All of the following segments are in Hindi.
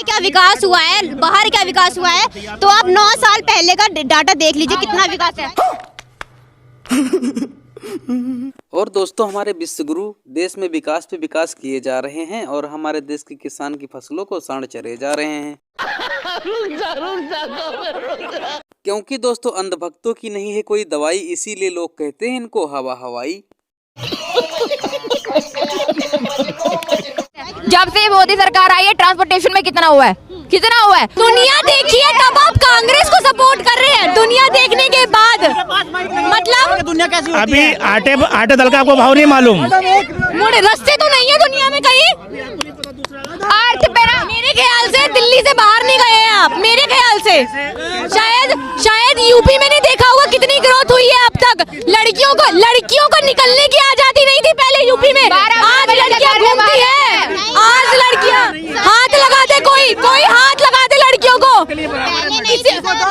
क्या विकास हुआ है, बाहर क्या विकास हुआ है, तो आप 9 साल पहले का डाटा देख लीजिए कितना विकास है। और दोस्तों, हमारे विश्वगुरु देश में विकास पे विकास किए जा रहे हैं और हमारे देश के किसान की फसलों को सांड चरे जा रहे हैं। क्योंकि दोस्तों, अंधभक्तों की नहीं है कोई दवाई, इसीलिए लोग कहते हैं इनको हवा हवाई। जब से मोदी सरकार आई है ट्रांसपोर्टेशन में कितना हुआ है, कितना हुआ है? दुनिया देखिए, तब आप कांग्रेस को सपोर्ट कर रहे हैं। दुनिया देखने के बाद मतलब दुनिया कैसी होती है? अभी आटे दल का आपको भाव नहीं मालूम? मोड़े रास्ते तो नहीं है दुनिया में कहीं। अर्थ पे ना, मेरे ख्याल से दिल्ली से बाहर नहीं गए हैं आप, मेरे ख्याल से। शायद यूपी में नहीं देखा होगा कितनी ग्रोथ हुई है अब तक। लड़कियों को निकलने की आजादी नहीं थी पहले यूपी में, आज लड़कियां घूमती है। आज लड़कियां हाथ लगा दे, कोई हाथ लगा दे लड़कियों को।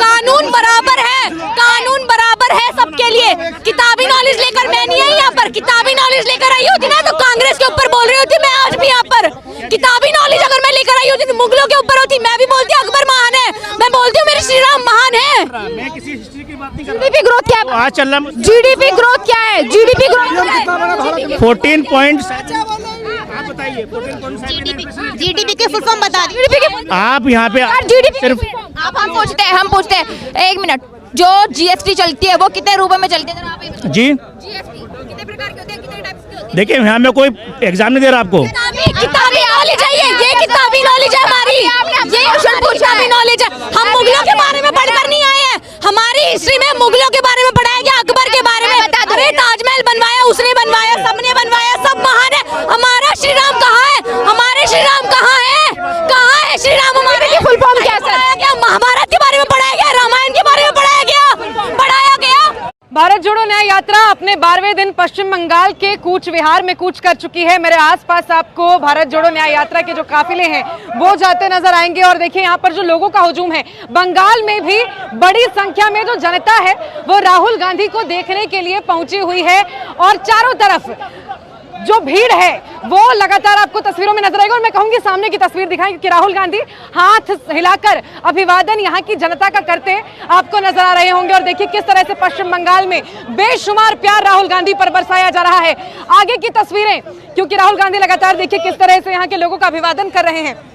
कानून बराबर है, कानून बराबर है सबके लिए। किताबी नॉलेज लेकर मैं नहीं आई यहाँ पर। किताबी नॉलेज लेकर आई होती ना तो कांग्रेस के ऊपर बोल रही होती मैं आज भी यहाँ पर। किताबी नॉलेज अगर मैं लेकर आई होती तो मुगलों के ऊपर होती। मैं भी बोलती हूँ अकबर महान है, मैं बोलती हूँ मेरे श्री राम महान है। मैं किसी हिस्ट्री की बात नहीं कर जीडीपी ग्रोथ क्या है? आज चल रहा जीडीपी ग्रोथ क्या है? GDP growth 14 point. आप बताइए 14.7। जीडीपी के फुल फॉर्म बता दीजिए। आप यहाँ पे जीडीपी सिर्फ आप हम पूछते हैं 1 मिनट, जो जीएसटी चलती है वो कितने रुपए में चलती है? जी जीएसटी कितने प्रकार की होती है, कितने टाइप की होती है? देखिए, यहाँ में कोई एग्जाम नहीं दे रहा आपको। किताबी नॉलेज है, ये किताबी नॉलेज है हमारी, ये किताबी नॉलेज है। हम मुगलों के बारे में पढ़कर नहीं आए हैं। हमारी हिस्ट्री में मुगलों के बारे में पढ़ाया गया, अकबर के बारे में। अरे ताजमहल बनवाया उसने, बनवाया सबने बनवाया, सब महान है। हमारा श्री राम कहाँ है? हमारे श्री राम कहाँ है? कहाँ है श्री राम? हमारे लिए फुल फॉर्म क्या है? क्या महाभारत के बारे में पढ़ाया गया, रामायण के बारे में पढ़ाया गया? भारत जोड़ो न्याय यात्रा अपने 12वें दिन पश्चिम बंगाल के कूच विहार में कूच कर चुकी है। मेरे आसपास आपको भारत जोड़ो न्याय यात्रा के जो काफिले हैं वो जाते नजर आएंगे। और देखिए यहाँ पर जो लोगों का हुजूम है, बंगाल में भी बड़ी संख्या में जो जनता है वो राहुल गांधी को देखने के लिए पहुंची हुई है। और चारों तरफ जो भीड़ है वो लगातार आपको तस्वीरों में नजर आएगा। और मैं कहूंगी सामने की तस्वीर दिखाएं कि राहुल गांधी हाथ हिलाकर अभिवादन यहाँ की जनता का करते आपको नजर आ रहे होंगे। और देखिए किस तरह से पश्चिम बंगाल में बेशुमार प्यार राहुल गांधी पर बरसाया जा रहा है। आगे की तस्वीरें, क्योंकि राहुल गांधी लगातार देखिए किस तरह से यहाँ के लोगों का अभिवादन कर रहे हैं।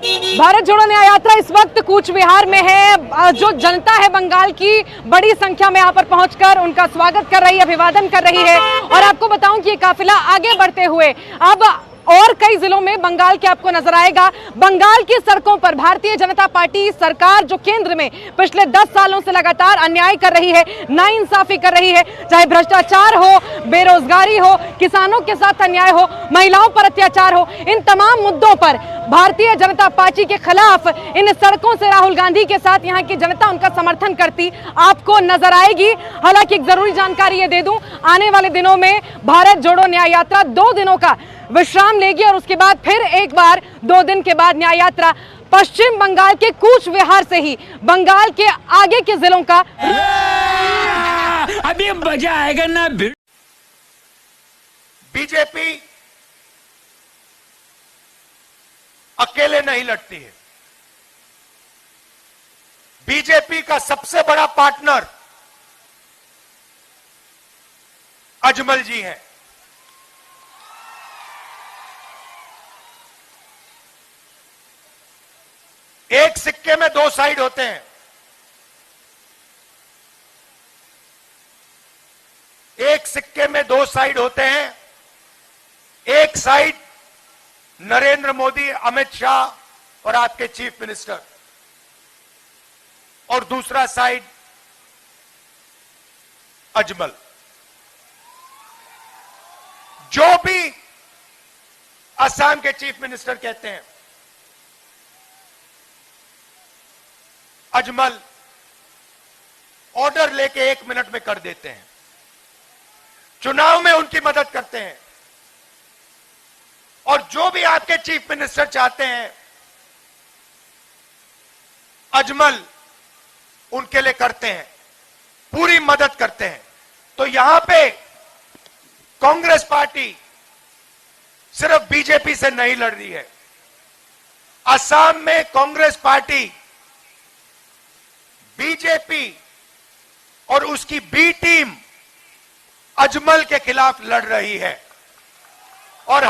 भारत जोड़ो न्याय यात्रा इस वक्त कूच विहार में है। जो जनता है बंगाल की बड़ी संख्या में यहाँ पर पहुंचकर उनका स्वागत कर रही है, अभिवादन कर रही है। और आपको बताऊं कि ये काफिला आगे बढ़ते हुए अब और कई जिलों में बंगाल के आपको नजर आएगा। बंगाल की सड़कों पर भारतीय जनता पार्टी सरकार जो केंद्र में पिछले 10 सालों से लगातार अन्याय कर रही है, नाइंसाफी कर रही है, चाहे भ्रष्टाचार हो, बेरोजगारी हो, किसानों के साथ अन्याय हो, महिलाओं पर अत्याचार हो, इन तमाम मुद्दों पर भारतीय जनता पार्टी के खिलाफ इन सड़कों से राहुल गांधी के साथ यहाँ की जनता उनका समर्थन करती आपको नजर आएगी। हालांकि एक जरूरी जानकारी ये दे दूं, आने वाले दिनों में भारत जोड़ो न्याय यात्रा 2 दिनों का विश्राम लेगी और उसके बाद फिर एक बार 2 दिन के बाद न्याय यात्रा पश्चिम बंगाल के कूच विहार से ही बंगाल के आगे के जिलों का अभी मजा आएगा ना। बीजेपी अकेले नहीं लड़ती है। बीजेपी का सबसे बड़ा पार्टनर अजमल जी हैं। एक सिक्के में 2 साइड होते हैं। एक सिक्के में 2 साइड होते हैं। एक साइड नरेंद्र मोदी, अमित शाह और आपके चीफ मिनिस्टर, और दूसरा साइड अजमल। जो भी असम के चीफ मिनिस्टर कहते हैं, अजमल ऑर्डर लेके 1 मिनट में कर देते हैं। चुनाव में उनकी मदद करते हैं। और जो भी आपके चीफ मिनिस्टर चाहते हैं, अजमल उनके लिए करते हैं, पूरी मदद करते हैं। तो यहां पे कांग्रेस पार्टी सिर्फ बीजेपी से नहीं लड़ रही है, असम में कांग्रेस पार्टी बीजेपी और उसकी बी टीम अजमल के खिलाफ लड़ रही है और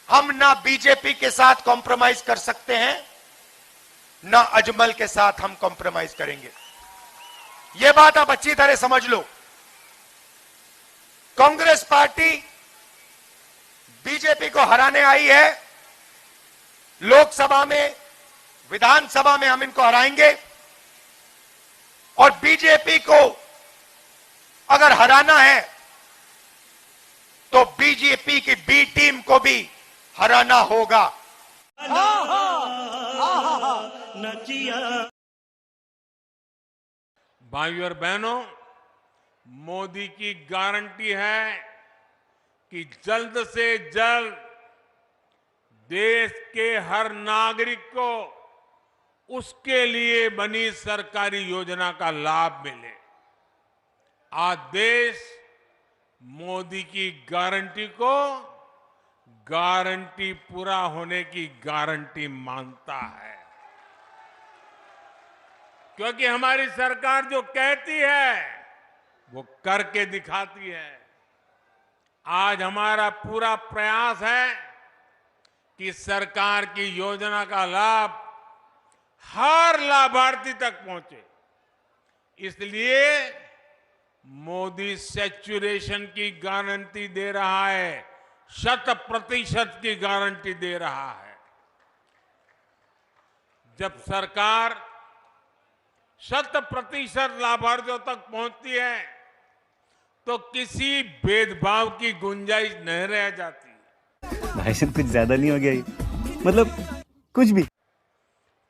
हम ना बीजेपी के साथ कॉम्प्रोमाइज कर सकते हैं ना अजमल के साथ हम कॉम्प्रोमाइज करेंगे। यह बात आप अच्छी तरह समझ लो। कांग्रेस पार्टी बीजेपी को हराने आई है, लोकसभा में विधानसभा में हम इनको हराएंगे और बीजेपी को अगर हराना है तो बीजेपी की बी टीम को भी हराना होगा। भाइयों और बहनों, मोदी की गारंटी है कि जल्द से जल्द देश के हर नागरिक को उसके लिए बनी सरकारी योजना का लाभ मिले। आज देश मोदी की गारंटी को गारंटी पूरा होने की गारंटी मानता है, क्योंकि हमारी सरकार जो कहती है वो करके दिखाती है। आज हमारा पूरा प्रयास है कि सरकार की योजना का लाभ हर लाभार्थी तक पहुंचे। इसलिए मोदी सैचुरेशन की गारंटी दे रहा है, 100% की गारंटी दे रहा है। जब सरकार 100% लाभार्थियों तक पहुंचती है तो किसी भेदभाव की गुंजाइश नहीं रह जाती। भाई साहब कुछ ज्यादा नहीं हो गया ये? मतलब कुछ भी।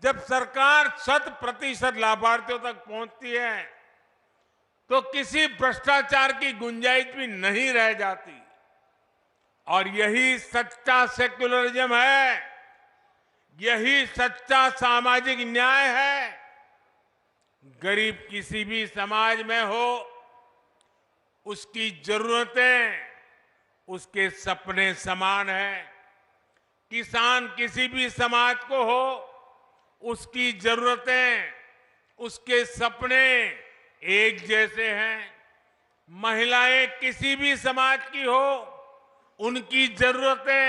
जब सरकार 100% लाभार्थियों तक पहुंचती है तो किसी भ्रष्टाचार की गुंजाइश भी नहीं रह जाती। और यही सच्चा सेक्युलरिज्म है, यही सच्चा सामाजिक न्याय है। गरीब किसी भी समाज में हो, उसकी जरूरतें उसके सपने समान है। किसान किसी भी समाज को हो, उसकी जरूरतें उसके सपने एक जैसे हैं। महिलाएं किसी भी समाज की हो, उनकी जरूरतें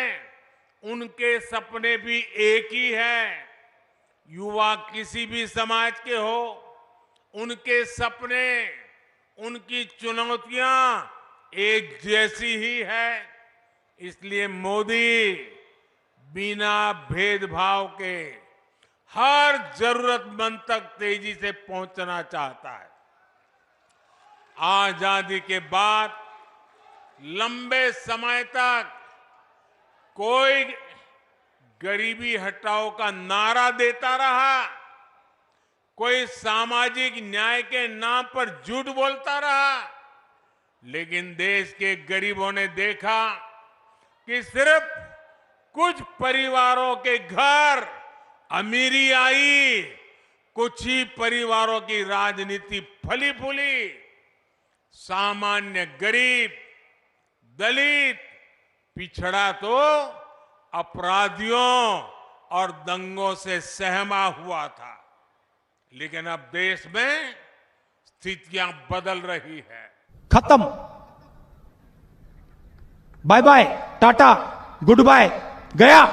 उनके सपने भी एक ही है। युवा किसी भी समाज के हो, उनके सपने उनकी चुनौतियां एक जैसी ही है। इसलिए मोदी बिना भेदभाव के हर जरूरतमंद तक तेजी से पहुंचना चाहता है। आजादी के बाद लंबे समय तक कोई गरीबी हटाओ का नारा देता रहा, कोई सामाजिक न्याय के नाम पर झूठ बोलता रहा, लेकिन देश के गरीबों ने देखा कि सिर्फ कुछ परिवारों के घर अमीरी आई, कुछ ही परिवारों की राजनीति फली फूली। सामान्य गरीब, दलित, पिछड़ा तो अपराधियों और दंगों से सहमा हुआ था। लेकिन अब देश में स्थितियां बदल रही है। खत्म, बाय बाय, टाटा, गुड बाय, गया।